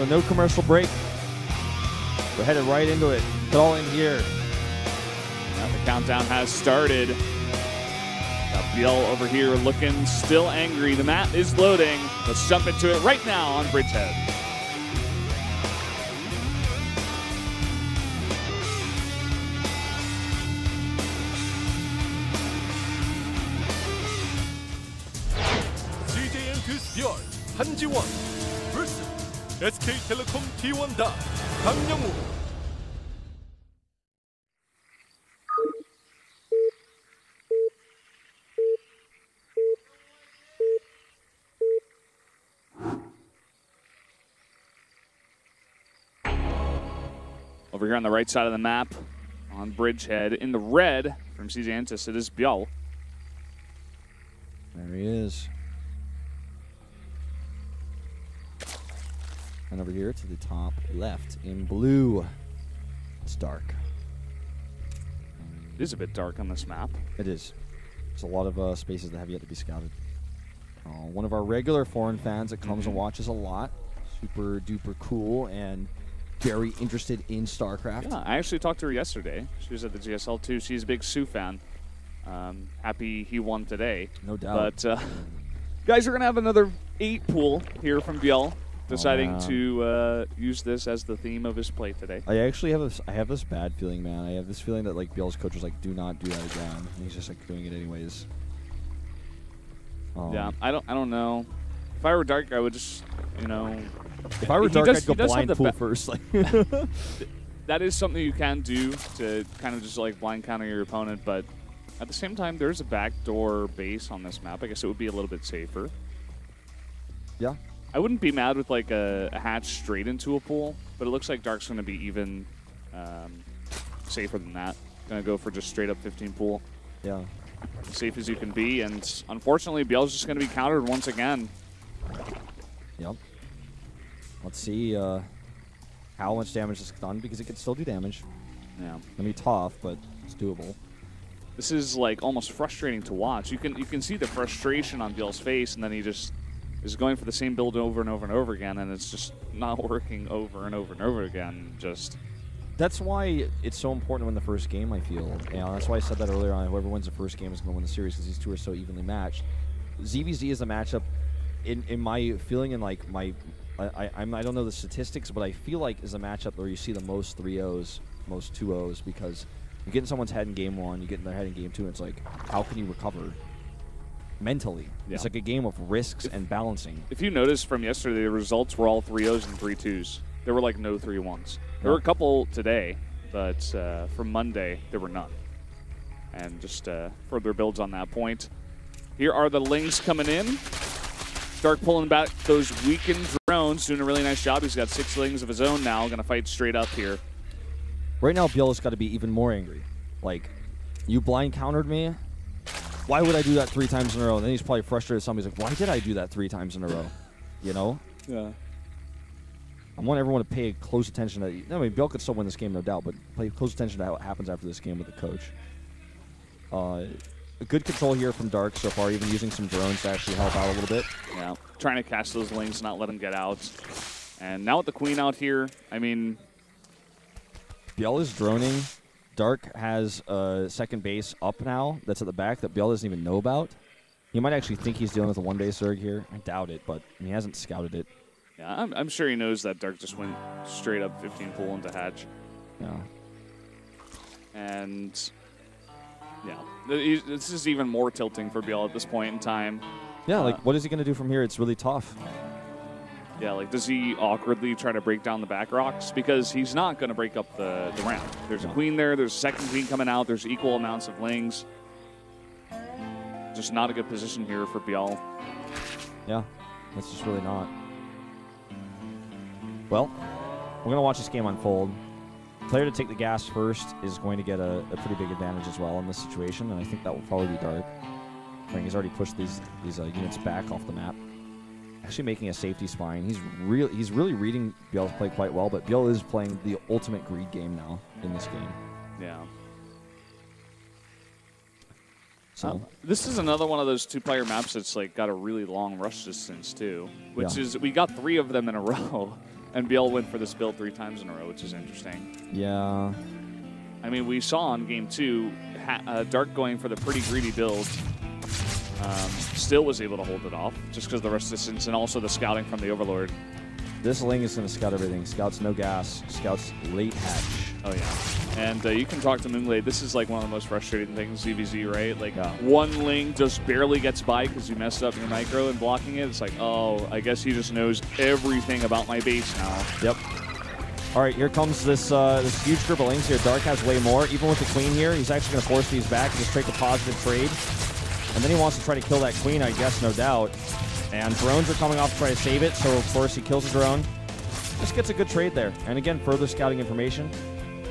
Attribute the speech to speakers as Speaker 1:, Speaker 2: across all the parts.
Speaker 1: So no commercial break. We're headed right into it. Put all in here.
Speaker 2: Now the countdown has started. Got ByuL over here looking still angry. The map is loading. Let's jump into it right now on Bridgehead.
Speaker 3: ByuL 한지원 vs SK텔레콤 T1다 강영우.
Speaker 2: Over here on the right side of the map, on Bridgehead, in the red from CJ Entus, it is ByuL.
Speaker 1: There he is. And over here to the top left in blue, it's dark.
Speaker 2: It is a bit dark on this map.
Speaker 1: It is. There's a lot of spaces that have yet to be scouted. One of our regular foreign fans that comes and watches a lot. Super duper cool and very interested in Starcraft.
Speaker 2: Yeah, I actually talked to her yesterday. She was at the GSL too. She's a big Sue fan. Happy he won today.
Speaker 1: No doubt.
Speaker 2: But guys, we're going to have another 8 pool here from ByuL, deciding to use this as the theme of his play today.
Speaker 1: I actually have this bad feeling, man. I have this feeling that like ByuL's coach was like, do not do that again. And he's just like doing it anyways.
Speaker 2: Yeah, I don't know. If I were Dark, I would just, you know.
Speaker 1: If I were Dark, I'd go blind pool first. Like
Speaker 2: that is something you can do to kind of just like blind counter your opponent, but at the same time, there's a backdoor base on this map. I guess it would be a little bit safer.
Speaker 1: Yeah.
Speaker 2: I wouldn't be mad with like a hatch straight into a pool, but it looks like Dark's going to be even safer than that. Going to go for just straight up 15 pool.
Speaker 1: Yeah.
Speaker 2: As safe as you can be, and unfortunately, ByuL's just going to be countered once again.
Speaker 1: Yep. Let's see how much damage is done, because it can still do damage.
Speaker 2: Yeah.
Speaker 1: Gonna be tough, but it's doable.
Speaker 2: This is like almost frustrating to watch. You can see the frustration on ByuL's face, and then he just is going for the same build over and over and over again, and it's just not working over and over and over again. Just
Speaker 1: that's why it's so important to win the first game, I feel. That's why I said that earlier on. Whoever wins the first game is going to win the series, because these two are so evenly matched. ZVZ is a matchup, in my feeling, and like my, I don't know the statistics, but I feel like is a matchup where you see the most 3-0s, most 2-0s, because you get in someone's head in game 1, you get in their head in game 2, and it's like, how can you recover mentally? Yeah. It's like a game of risks and balancing.
Speaker 2: If you notice from yesterday, the results were all 3-0s and 3-2s. There were like no 3-1s. There were a couple today, but from Monday, there were none. And just further builds on that point. Here are the Lings coming in. Dark pulling back those weakened drones, doing a really nice job. He's got 6 Lings of his own now, going to fight straight up here.
Speaker 1: Right now, ByuL has got to be even more angry. Like, you blind countered me? Why would I do that 3 times in a row? And then he's probably frustrated. Somebody's like, why did I do that 3 times in a row? You know?
Speaker 2: Yeah.
Speaker 1: I want everyone to pay close attention to. I mean, ByuL could still win this game, no doubt, but pay close attention to what happens after this game with the coach. A good control here from Dark so far, even using some drones to actually help out a little bit.
Speaker 2: Yeah, trying to catch those Lings, not let them get out. And now with the Queen out here, I mean,
Speaker 1: ByuL is droning. Dark has a second base up now that's at the back that ByuL doesn't even know about. He might actually think he's dealing with a 1-base Zerg here. I doubt it, but he hasn't scouted it.
Speaker 2: Yeah, I'm sure he knows that Dark just went straight up 15 pool into hatch.
Speaker 1: Yeah.
Speaker 2: And, yeah, this is even more tilting for ByuL at this point in time.
Speaker 1: Yeah, like, what is he going to do from here? It's really tough.
Speaker 2: Yeah, like, does he awkwardly try to break down the back rocks? Because he's not going to break up the ramp. There's a Queen there. There's a second Queen coming out. There's equal amounts of Lings. Just not a good position here for ByuL.
Speaker 1: Yeah, that's just really not. Well, we're going to watch this game unfold. Player to take the gas first is going to get a pretty big advantage as well in this situation, and I think that will probably be Dark. I mean, he's already pushed these units back off the map. Actually making a safety spine. He's really reading ByuL's play quite well, but ByuL is playing the ultimate greed game now in this game.
Speaker 2: Yeah.
Speaker 1: So
Speaker 2: this is another one of those 2-player maps that's like got a really long rush distance too, which is we got 3 of them in a row. And ByuL went for this build 3 times in a row, which is interesting.
Speaker 1: Yeah.
Speaker 2: I mean, we saw on game 2, Dark going for the pretty greedy build. Still was able to hold it off, just because of the resistance and also the scouting from the Overlord.
Speaker 1: This Ling is going to scout everything. Scouts no gas. Scouts late hatch.
Speaker 2: Oh, yeah. And you can talk to Moonglade. This is like one of the most frustrating things, ZVZ, right? Like, one Ling just barely gets by because you messed up your micro and blocking it. It's like, oh, I guess he just knows everything about my base now.
Speaker 1: Yep. All right, here comes this this huge group of Lings here. Dark has way more. Even with the Queen here, he's actually going to force these back and just take a positive trade. And then he wants to try to kill that Queen, I guess, no doubt. And drones are coming off to try to save it, so of course he kills a drone. Just gets a good trade there. And again, further scouting information.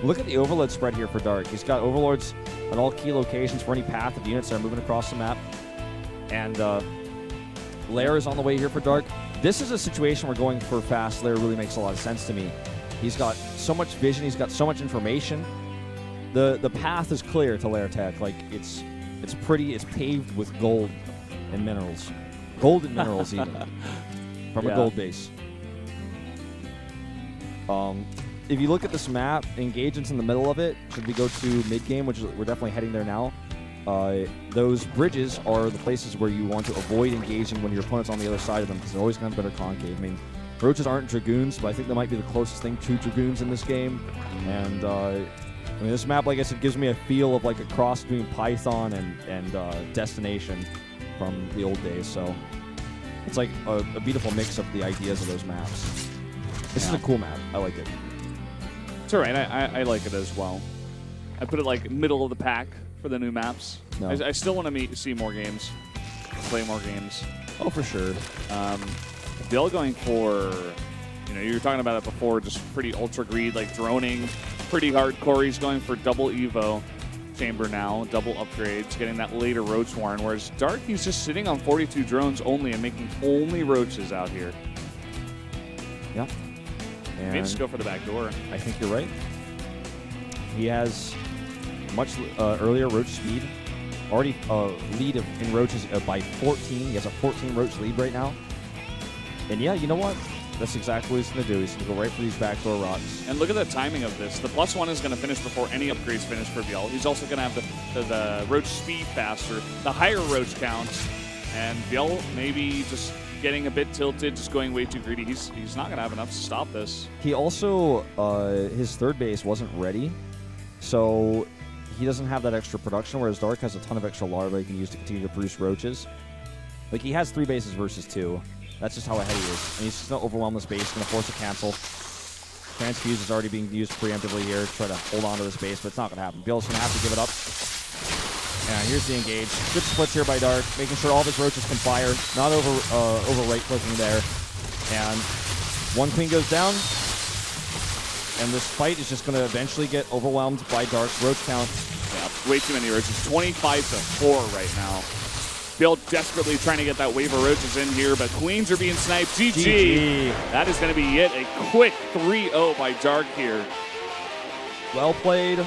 Speaker 1: Look at the Overlord spread here for Dark. He's got Overlords at all key locations for any path of units that are moving across the map. And Lair is on the way here for Dark. This is a situation where going for fast Lair really makes a lot of sense to me. He's got so much vision. He's got so much information. The path is clear to Lair Tech. Like, it's pretty. It's paved with gold and minerals. Golden minerals, even. From a gold base. If you look at this map, engagement's in the middle of it. Should we go to mid-game, which is, we're definitely heading there now. Those bridges are the places where you want to avoid engaging when your opponent's on the other side of them, because they're always going to have better concave. I mean, Roaches aren't Dragoons, but I think they might be the closest thing to Dragoons in this game. And, I mean, this map, like I said, gives me a feel of like a cross between Python and Destination from the old days. So it's like a beautiful mix of the ideas of those maps. This is a cool map. I like it.
Speaker 2: It's all right. I like it as well. I put it like middle of the pack for the new maps. No. I still want to see more games, play more games.
Speaker 1: Oh, for sure.
Speaker 2: ByuL going for, you were talking about it before, just pretty ultra greed, like droning, pretty hardcore. He's going for double Evo chamber now, double upgrades, getting that later Roach Warren, whereas Dark, he's just sitting on 42 drones only and making only Roaches out here.
Speaker 1: Yeah.
Speaker 2: And maybe just go for the back door.
Speaker 1: I think you're right. He has much earlier Roach speed. Already lead in Roaches by 14. He has a 14 Roach lead right now. And yeah, you know what? That's exactly what he's going to do. He's going to go right for these backdoor rocks.
Speaker 2: And look at the timing of this. The +1 is going to finish before any upgrades finish for ByuL. He's also going to have the Roach speed faster, the higher Roach counts, and ByuL maybe just getting a bit tilted, just going way too greedy. He's not going to have enough to stop this.
Speaker 1: He also, his third base wasn't ready, so he doesn't have that extra production, whereas Dark has a ton of extra larvae he can use to continue to produce Roaches. Like, he has 3 bases versus 2. That's just how ahead he is. And he's just going to overwhelm this base, going to force a cancel. Transfuse is already being used preemptively here to try to hold on to this base, but it's not going to happen. ByuL's going to have to give it up. And here's the engage. Good splits here by Dark, making sure all of his Roaches can fire. Not over right-clicking there. And one Queen goes down. And this fight is just going to eventually get overwhelmed by Dark's Roach count.
Speaker 2: Yeah, way too many Roaches. 25-4 right now. ByuL desperately trying to get that wave of Roaches in here, but Queens are being sniped. GG. That is going to be it. A quick 3-0 by Dark here.
Speaker 1: Well played.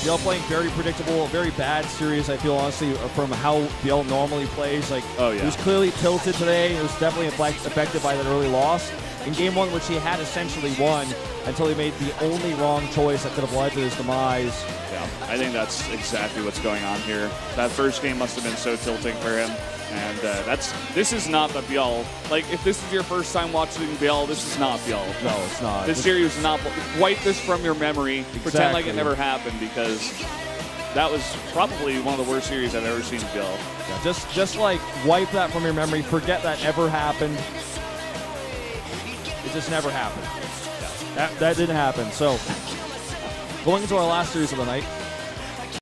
Speaker 1: ByuL playing very predictable, very bad series, I feel, honestly, from how ByuL normally plays. Like, he was clearly tilted today. It was definitely affected by that early loss. In game 1, which he had essentially won, until he made the only wrong choice that could have led to his demise.
Speaker 2: Yeah, I think that's exactly what's going on here. That first game must have been so tilting for him. And this is not the ByuL. Like, if this is your first time watching ByuL, this is not ByuL.
Speaker 1: No, it's not.
Speaker 2: This series is not. Wipe this from your memory. Exactly. Pretend like it never happened, because that was probably one of the worst series I've ever seen in ByuL.
Speaker 1: Yeah, just like wipe that from your memory. Forget that ever happened. It just never happened. That didn't happen. So, going into our last series of the night,